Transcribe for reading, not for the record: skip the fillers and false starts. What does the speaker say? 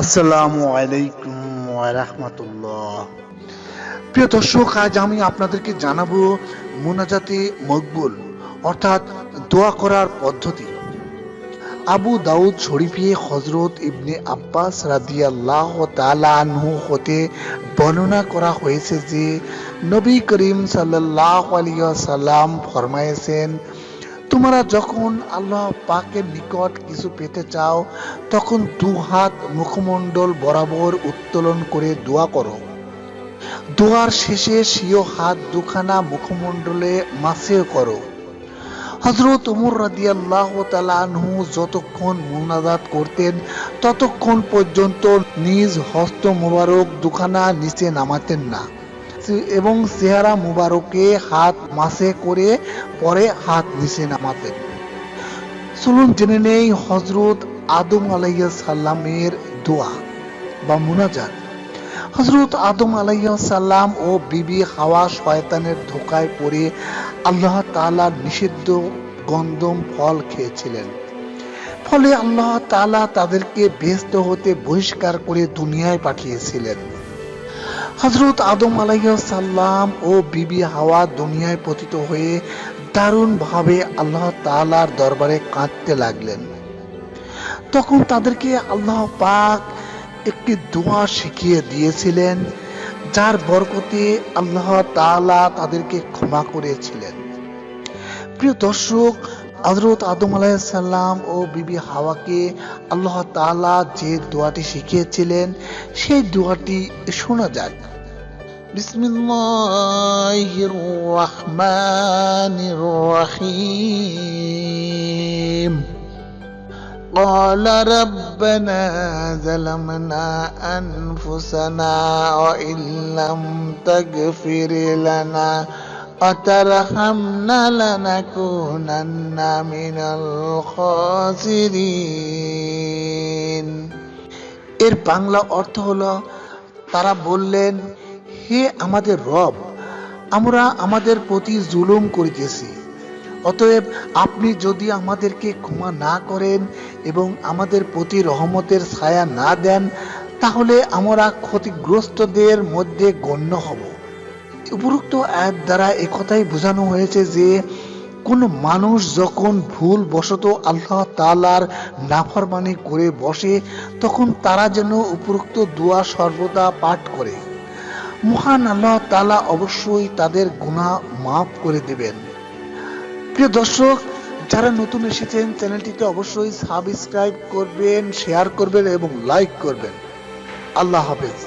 আসসালামু আলাইকুম ওয়া রাহমাতুল্লাহ। প্রিয় দর্শক, আজ আমি আপনাদেরকে জানাবো মুনাজাতে মকবুল অর্থাৎ দোয়া করার পদ্ধতি। আবু দাউদ শরীফে হযরত ইবনে আব্বাস রাদিয়াল্লাহু তাআলা আনহু হতে বর্ণনা করা হয়েছে যে নবী করিম সাল্লাল্লাহু আলাইহি ওয়াসাল্লাম ফরমায়েছেন, তোমরা যখন আল্লাহ পাকের নিকট কিছু পেতে চাও তখন দু হাত মুখমণ্ডল বরাবর উত্তোলন করে দোয়া করো। দোয়ার শেষে স্বীয় হাত দুখানা মুখমণ্ডলে মাসে করো। হযরত ওমর রাদিয়াল্লাহু তাআলা আনহু যতক্ষণ মুনাজাত করতেন ততক্ষণ পর্যন্ত নিজ হস্ত মোবারক দুখানা নিচে নামাতেন না এবং চেহারা মুবারকে হাত মাসে করে পরে হাত নিচে নামাতেন। চলুন জেনে নেই হযরত আদম আলাইহিস সালামের দোয়া বা মুনাজাত। হযরত আদম আলাইহিস সালাম ও বিবি হাওয়া শয়তানের ধোঁকায় পড়ে আল্লাহ তাআলার নিষিদ্ধ গন্ধম ফল খেয়েছিলেন। ফলে আল্লাহ তাআলা তাদেরকে বেহেশত হতে বহিষ্কার করে দুনিয়ায় পাঠিয়েছিলেন। হযরত আদম আলাইহিস সালাম ও বিবি হাওয়া দুনিয়ায় পতিত হয়ে দারুণ ভাবে আল্লাহ তাআলার দরবারে কাঁদতে লাগলেন। তখন তাদেরকে আল্লাহ পাক একটি দোয়া শিখিয়ে দিয়েছিলেন, যার বরকতে আল্লাহ তাআলা তাদেরকে ক্ষমা করেছিলেন। প্রিয় দর্শক, হযরত আদম আলাইহিস সালাম ও বিবি হাওয়াকে আল্লাহ তাআলা যে দোয়াটি শিখিয়েছিলেন সেই দোয়াটি শোনা যাক। বিসমিল্লাহির রহমানির রহিম। قال ربنا ظلمنا أنفسنا وإن لم تغفر لنا وترحمنا لنكونن من الخاسرين। এর বাংলা অর্থ হলো, তারা বললেন, হে আমাদের রব, আমরা আমাদের প্রতি জুলুম করিতেছি, অতএব আপনি যদি আমাদেরকে ক্ষমা না করেন এবং আমাদের প্রতি রহমতের ছায়া না দেন তাহলে আমরা ক্ষতিগ্রস্তদের মধ্যে গণ্য হব। উপরোক্ত আয়াত দ্বারা একথাই বোঝানো হয়েছে যে কোন মানুষ যখন ভুল বশত আল্লাহ তাআলার নাফরমানি করে বসে তখন তারা যেন উপরোক্ত দোয়া সর্বদা পাঠ করে। মহান আল্লাহ তাআলা অবশ্যই তাদের গুনাহ মাফ করে দেবেন। প্রিয় দর্শক, যারা নতুন এসেছেন চ্যানেলটিকে অবশ্যই সাবস্ক্রাইব করবেন, শেয়ার করবেন এবং লাইক করবেন। আল্লাহ হাফেজ।